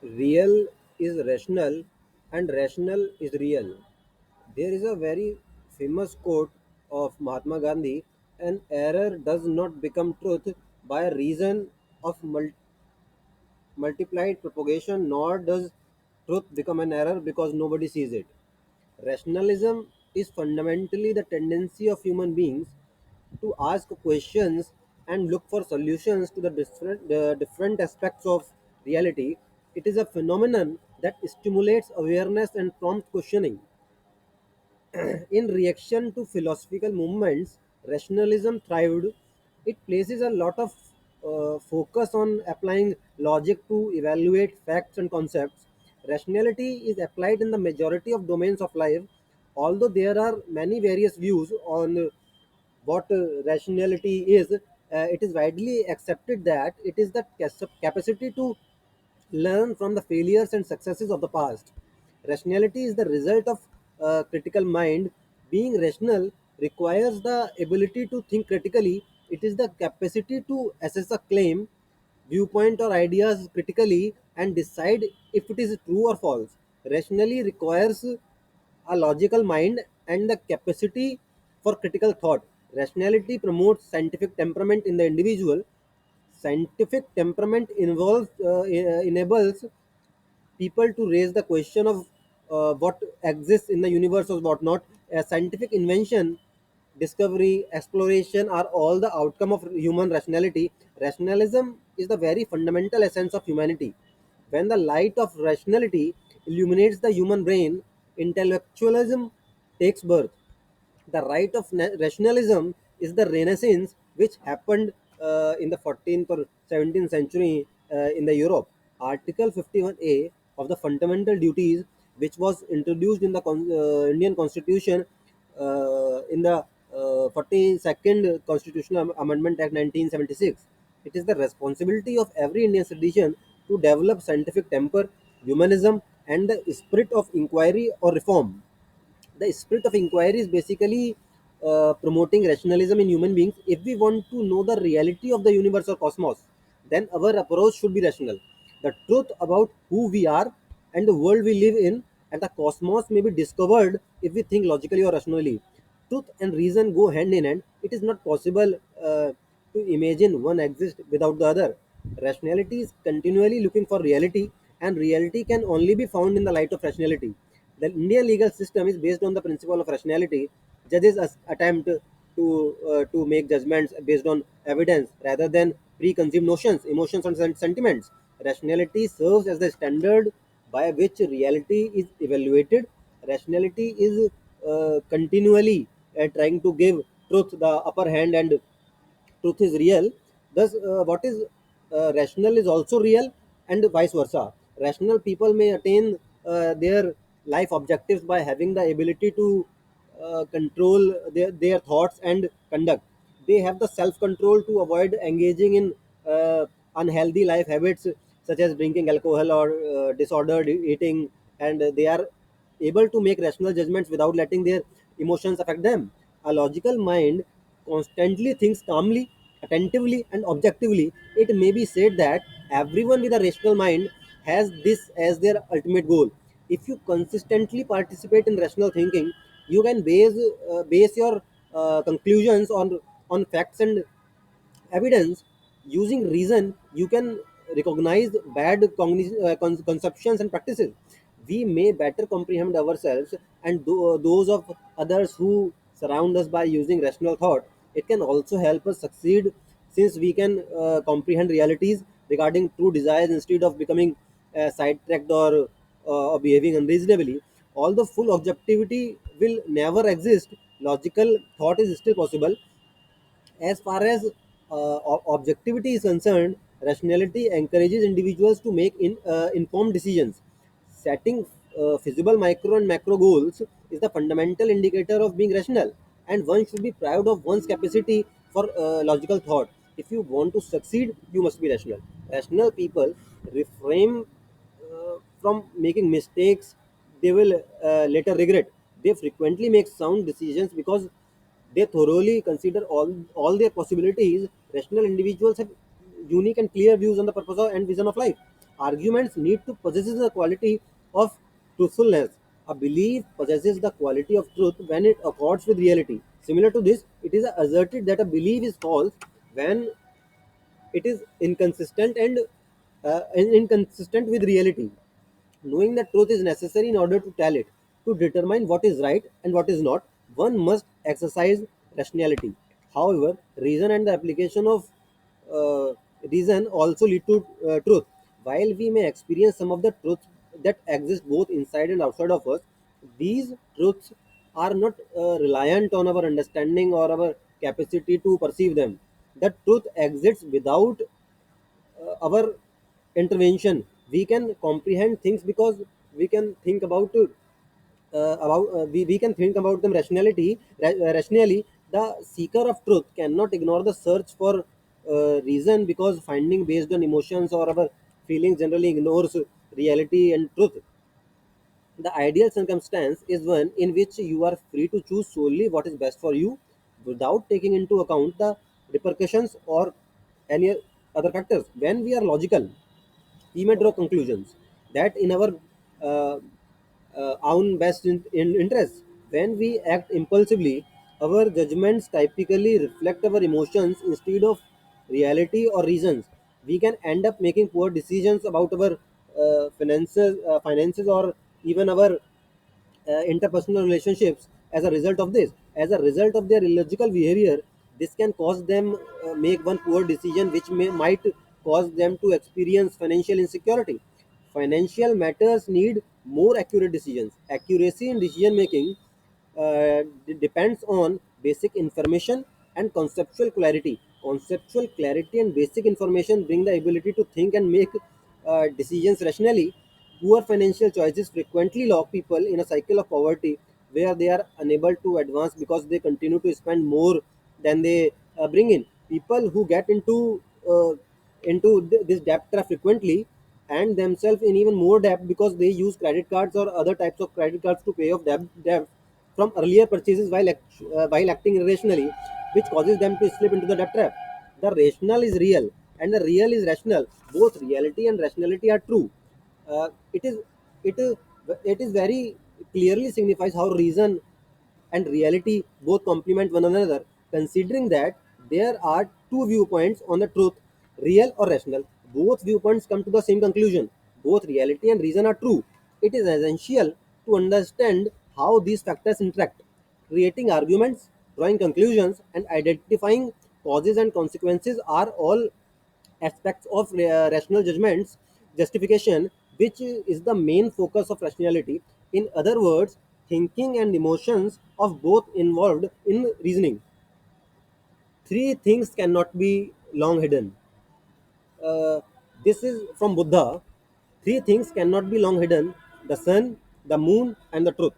Real is rational and rational is real. There is a very famous quote of Mahatma Gandhi: an error does not become truth by reason of multiplied propagation, nor does truth become an error because nobody sees it. Rationalism is fundamentally the tendency of human beings to ask questions and look for solutions to the different aspects of reality. It is a phenomenon that stimulates awareness and prompt questioning. In reaction to philosophical movements, rationalism thrived. It places a lot of focus on applying logic to evaluate facts and concepts. Rationality is applied in the majority of domains of life, although there are many various views on what rationality is. It is widely accepted that it is the capacity to learn from the failures and successes of the past. Rationality is the result of critical mind. Being rational requires the ability to think critically. It is the capacity to assess a claim, viewpoint, or ideas critically and decide if it is true or false. Rationally requires a logical mind and the capacity for critical thought. Rationality promotes scientific temperament in the individual. Scientific temperament enables people to raise the question of what exists in the universe or what not. A scientific invention, discovery, exploration are all the outcome of human rationality. Rationalism is the very fundamental essence of humanity. When the light of rationality illuminates the human brain, intellectualism takes birth. The right of rationalism is the renaissance which happened in the 14th or 17th century in the Europe. Article 51A of the fundamental duties, which was introduced in the Indian constitution in the 42nd constitutional amendment act 1976. It is the responsibility of every Indian citizen to develop scientific temper, humanism, and the spirit of inquiry or reform. The spirit of inquiry is basically promoting rationalism in human beings. If we want to know the reality of the universe or cosmos, then our approach should be rational. The truth about who we are and the world we live in and the cosmos may be discovered if we think logically or rationally. Truth and reason go hand in hand. It is not possible to imagine one exists without the other. Rationality is continually looking for reality, and reality can only be found in the light of rationality. The Indian legal system is based on the principle of rationality. Judges attempt to make judgments based on evidence rather than preconceived notions, emotions, and sentiments. Rationality serves as the standard by which reality is evaluated. Rationality is continually trying to give truth the upper hand, and truth is real. Thus, what is rational is also real, and vice versa. Rational people may attain their life objectives by having the ability to control their thoughts and conduct. They have the self control to avoid engaging in unhealthy life habits such as drinking alcohol or disordered eating, and they are able to make rational judgments without letting their emotions affect them. A logical mind constantly thinks calmly, attentively, and objectively. It may be said that everyone with a rational mind has this as their ultimate goal. If you consistently participate in rational thinking, you can base your conclusions on facts and evidence. Using reason, you can recognize bad conceptions and practices. We may better comprehend ourselves and those of others who surround us by using rational thought. It can also help us succeed since we can comprehend realities regarding true desires instead of becoming sidetracked or behaving unreasonably. Although full objectivity will never exist, logical thought is still possible. As far as objectivity is concerned, rationality encourages individuals to make informed decisions. Setting feasible micro and macro goals is the fundamental indicator of being rational, and one should be proud of one's capacity for logical thought. If you want to succeed, you must be rational. Rational people refrain from making mistakes they will later regret. They frequently make sound decisions because they thoroughly consider all their possibilities. Rational individuals have unique and clear views on the purpose and vision of life. Arguments need to possess the quality of truthfulness. A belief possesses the quality of truth when it accords with reality. Similar to this, it is asserted that a belief is false when it is inconsistent and inconsistent with reality. Knowing the truth is necessary in order to tell it. To determine what is right and what is not, one must exercise rationality. However, reason and the application of uh, reason also lead to truth. While we may experience some of the truths that exist both inside and outside of us, these truths are not reliant on our understanding or our capacity to perceive them. The truth exists without our intervention. We can comprehend things because we can think we can think about them rationally. The seeker of truth cannot ignore the search for reason, because finding based on emotions or our feelings generally ignores reality and truth. The ideal circumstance is one in which you are free to choose solely what is best for you without taking into account the repercussions or any other factors. When we are logical, we may draw conclusions that in our uh, own best interest. When we act impulsively, our judgments typically reflect our emotions instead of reality or reasons. We can end up making poor decisions about our finances, or even our interpersonal relationships as a result of this. As a result of their illogical behavior, this can cause them make one poor decision which might cause them to experience financial insecurity. Financial matters need more accurate decisions. Accuracy in decision making depends on basic information and conceptual clarity. Conceptual clarity and basic information bring the ability to think and make decisions rationally. Poor financial choices frequently lock people in a cycle of poverty where they are unable to advance because they continue to spend more than they bring in. People who get into this debt trap frequently and themselves in even more debt because they use credit cards or other types of credit cards to pay off debt from earlier purchases while acting irrationally, which causes them to slip into the debt trap. The rational is real and the real is rational. Both reality and rationality are true. It is it is it is very clearly signifies how reason and reality both complement one another. Considering that there are two viewpoints on the truth, real or rational, both viewpoints come to the same conclusion. Both reality and reason are true. It is essential to understand how these factors interact. Creating arguments, drawing conclusions, and identifying causes and consequences are all aspects of rational judgments justification, which is the main focus of rationality. In other words, thinking and emotions of both involved in reasoning. Three things cannot be long hidden. This is from Buddha. Three things cannot be long hidden: the sun, the moon, and the truth.